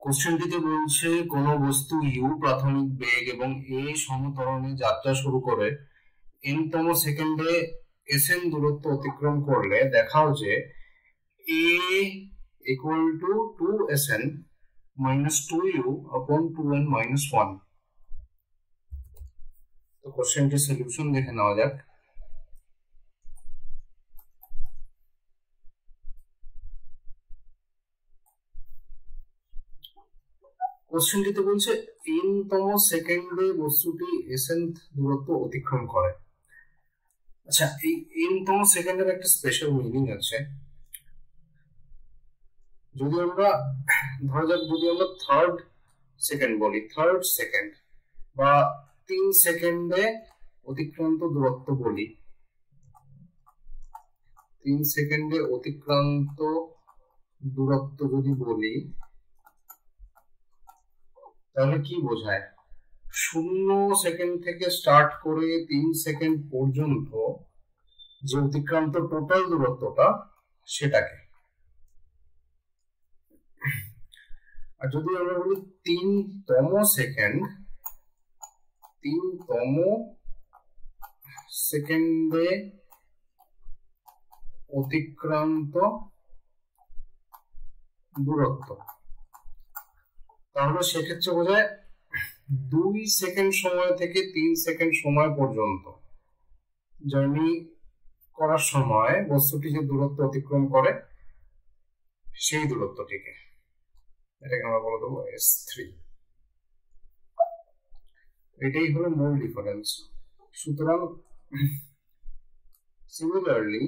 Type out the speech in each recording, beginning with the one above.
কোশ্চেনটিতে বলছে কোন বস্তু ইউ প্রাথমিক বেগ এবং এ সমতরণে যাত্রা শুরু করে n তম সেকেন্ডে sn দূরত্ব অতিক্রম করলে দেখাও যে a equal to 2sn minus 2u upon 2n minus 1। তো কোশ্চেনটির সলিউশন দেখে নেওয়া যাক। কোশ্চেনটিতে বলছে n তম সেকেন্ডে বস্তুটি sn দূরত্ব অতিক্রম করে। আচ্ছা, এই n তম সেকেন্ডের একটা স্পেশাল মিনিং আছে। যদি আমরা ধরা যাক, যদি আমরা থার্ড সেকেন্ড বলি, থার্ড সেকেন্ড বা 3 সেকেন্ডে অতিক্রান্ত দূরত্ব বলি, 3 সেকেন্ডে অতিক্রান্ত দূরত্ব যদি বলি, তাহলে কি বোঝায়? 0 সেকেন্ড থেকে স্টার্ট করে 3 সেকেন্ড পর্যন্ত যে অতিক্রান্ত টোটাল দূরত্বটা, সেটাকে। আর যদি আমরা বলি 3 তম সেকেন্ড, 3 তম সেকেন্ডে অতিক্রান্ত দূরত্ব, তাহলে সেক্ষেত্রে বোঝায় 2 সেকেন্ড সময় থেকে 3 সেকেন্ড সময় পর্যন্ত জার্নি করার সময় বস্তুটি যে দূরত্ব অতিক্রম করে সেই দূরত্বটিকে, এটাকে আমরা বলে দেবো s3। এটাই হলো মূল ডিফারেন্স। সুতরাং সিমিলারলি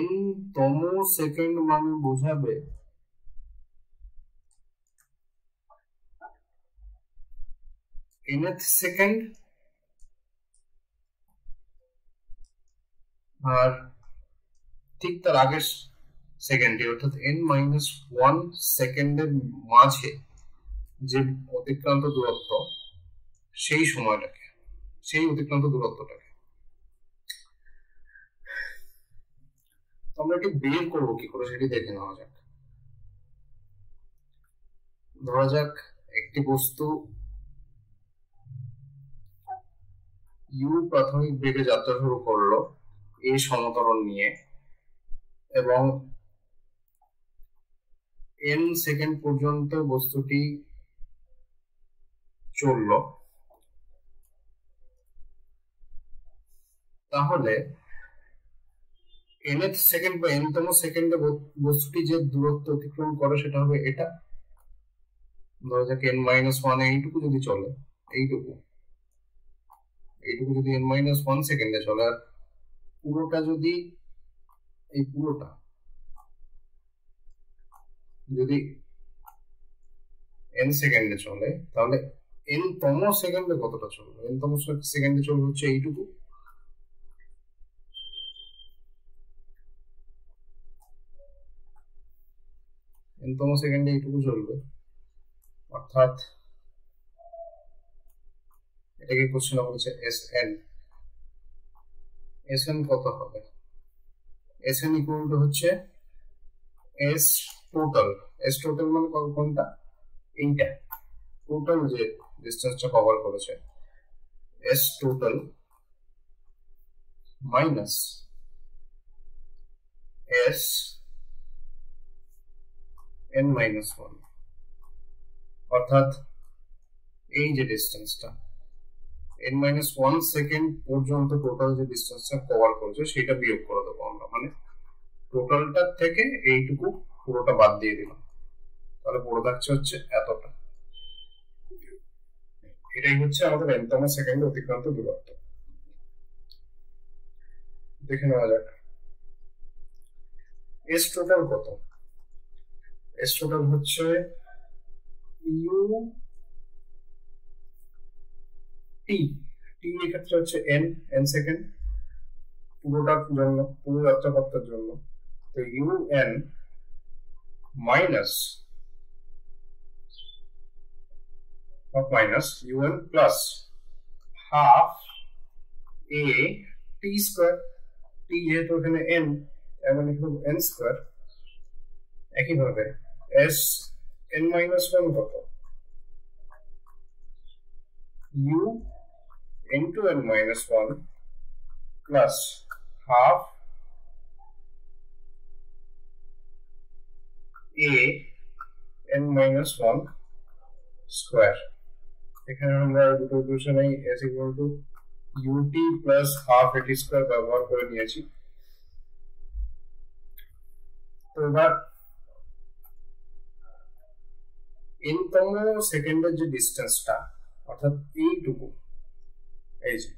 n তম সেকেন্ড মানে বোঝাবে nth সেকেন্ড, আর ঠিক তার আগের সেকেন্ডে অর্থাৎ n-1 সেকেন্ডের মাঝে যে অতিক্রান্ত দূরত্ব, সেই সময়টাকে, সেই অতিক্রান্ত দূরত্বটাকে আমরা এটি বের করবো কি করে সেটি দেখে নেওয়া যাক। ধরা যাক একটি বস্তু ইউ প্রাথমিক বেগে যাত্রা শুরু করলো এই সমতরণ নিয়ে এবং n সেকেন্ড পর্যন্ত বস্তুটি চলল। তাহলে nth সেকেন্ড বা n তম সেকেন্ডে বস্তুটি যে দূরত্ব অতিক্রম করে সেটা হবে এটা। ধরা যাক n-1 এইটুকু যদি চলে, এইটুকু যদি n-1 সেকেন্ডে চলে, আর পুরোটা যদি, এই পুরোটা যদি n সেকেন্ডে চলে, তাহলে n তম সেকেন্ডে কতটা চলবে? n তম সেকেন্ডে চলবে হচ্ছে এইটুকু। n তম সেকেন্ডে এইটুকু চলবে, অর্থাৎ এটাকে কোশ্চেন বলেছে sn কত হবে? sn ইকুয়াল টু হচ্ছে s টোটাল। s টোটাল মানে কোনটা? এইটা, টোটাল যে ডিসটেন্সটা কভার করেছে, s total minus s n-1, অর্থাৎ এই যে ডিসটেন্সটা n-1 সেকেন্ড পর্যন্ত টোটাল যে ডিসটেন্সটা কভার করেছে সেটা বিয়োগ করে দেবো আমরা, মানে টোটালটার থেকে এইটুকু পুরোটা বাদ দিয়ে দিলাম, তাহলে পড়ে থাকছে হচ্ছে এতটা। এটাই হচ্ছে আমাদের n তম সেকেন্ডে অতিক্রান্ত দূরত্ব। দেখে নেওয়া যাক s টোটাল কত। s টোটাল হচ্ছে u t, এক্ষেত্রে হচ্ছে n সেকেন্ড পুরোটার জন্য, পুরো যাত্রাপথের জন্য। তো un minus un plus half a t square, t যেহেতু এখানে n এমন লিখব n স্কয়ার। একইভাবে s n minus 1 কত, u into n minus 1 plus half a n minus 1 square. এখানে আমরা দুটো ইকুয়েশনে s equal to ut plus half at square ব্যবহার করে নিয়েছি। তো এবার n তম সেকেন্ডের যে ডিসটেন্সটা অর্থাৎ এইটুকু, এই যে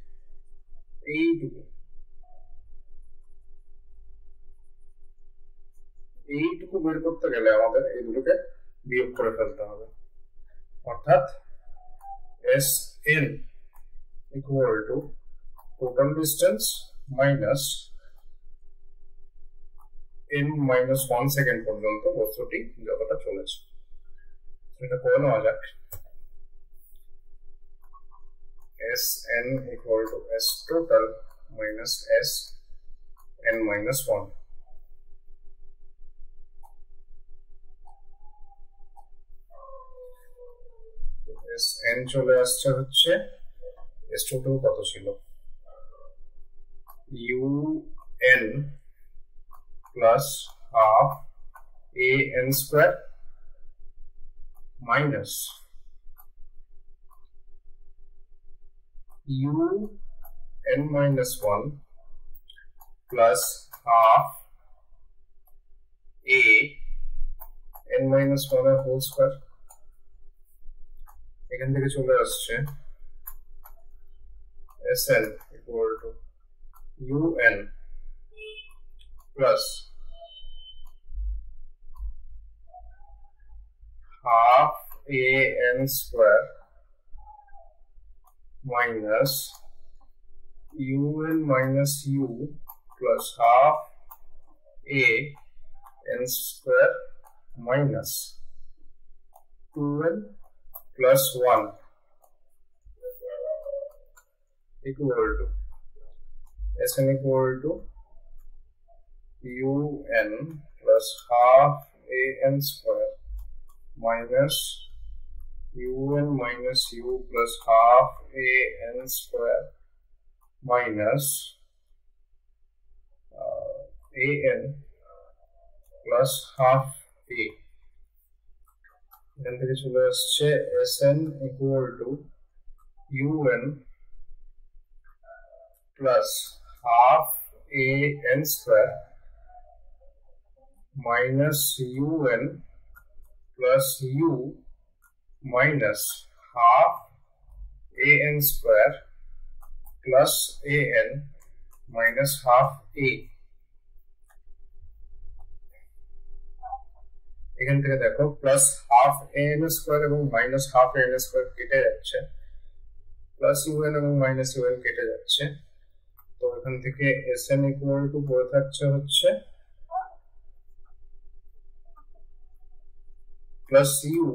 এইটুকু বের করতে গেলে আমাদের এই দুটোকে বিয়োগ করে ফেলতে হবে। অর্থাৎ Sn equal to total distance minus n minus 1 second পর্যন্ত বস্তুটি যতটা চলেছে। এটা করে নেওয়া যাক। Sn equal to S total minus Sn minus 1। Sn চলে আসছে হচ্ছে S total কত ছিল, un plus half an square minus un minus 1 plus half a n minus 1 এর হোল স্কয়ার। এখান থেকে চলে আসছে Sn equal to un plus half an square minus un minus u plus half a n square minus 2n plus 1 equal to Sn equal to un plus half a n square minus un minus u plus half a n square minus a n plus half a। এখান থেকে চলে আসছে Sn equal to un plus half a n square minus un plus u minus half a n square plus a n minus half a। এখান থেকে দেখো plus half a n square এবং minus half a n square কেটে যাচ্ছে, plus un এবং minus un কেটে যাচ্ছে। তো এখান থেকে Sn equal to পড়ে থাকছে হচ্ছে plus u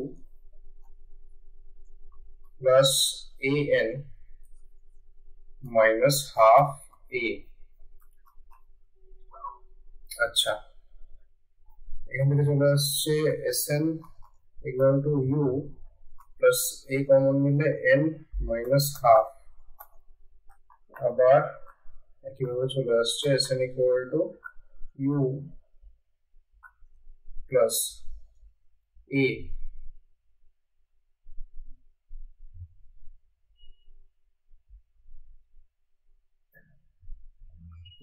plus a n minus half a। আচ্ছা, এখান থেকে চলে আসছে Sn equal to u plus a common নিলে n মাইনাস হাফ। আবার একইভাবে চলে আসছে Sn equal to u plus a।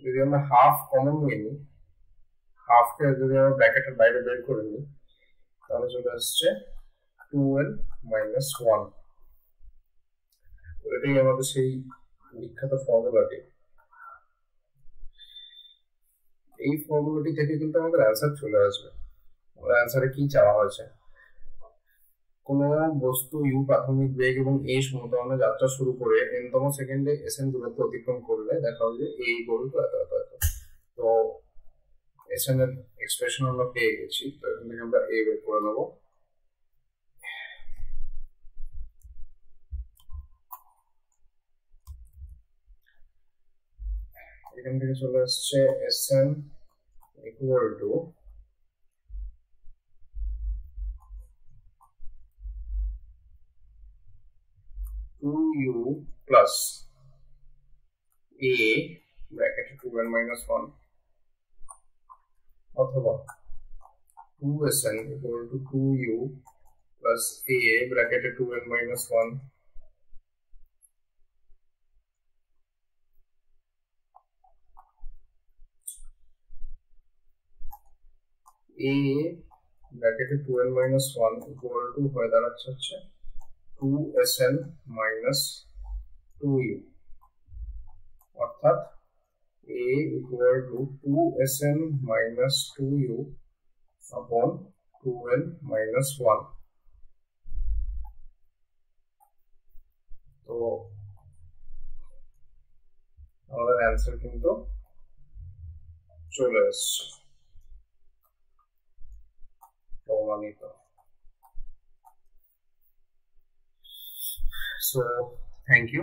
যদি আমরা হাফ কমন নিয়ে নিই, হাফকে যদি আমরা ব্র্যাকেটের বাইরে বের করে নিই, তাহলে চলে আসছে 2n minus 1। এটাই আমাদের সেই বিখ্যাত ফর্মুলাটি। এই ফর্মুলাটি থেকে কিন্তু আমাদের অ্যান্সার চলে আসবে। আমাদের অ্যান্সারে কি চাওয়া হয়েছে, কোন বস্তু u প্রাথমিক বেগ এবং a সমতলে যাত্রা শুরু করে n তম সেকেন্ডে Sn দূরত্ব অতিক্রম করলে দেখা হবে যে a equal to এত এত এত। তো Sn এর এক্সপ্রেশন আমরা পেয়ে গেছি। তো এখান থেকে আমরা a বের করে নেব। এখান থেকে চলে আসছে Sn equal to u plus a bracket 2n minus 1 অথবা 2Sn equal to 2u plus a bracket 2n minus 1 a bracket 2n minus 1 equal to হয়ে দাঁড়াচ্ছে হচ্ছে 2Sn minus 2u অর্থাৎ a equal to 2Sn minus 2u upon 2n minus 1 তো আমাদের answer কিন্তু চলে আসছে প্রমাণিত। So thank you.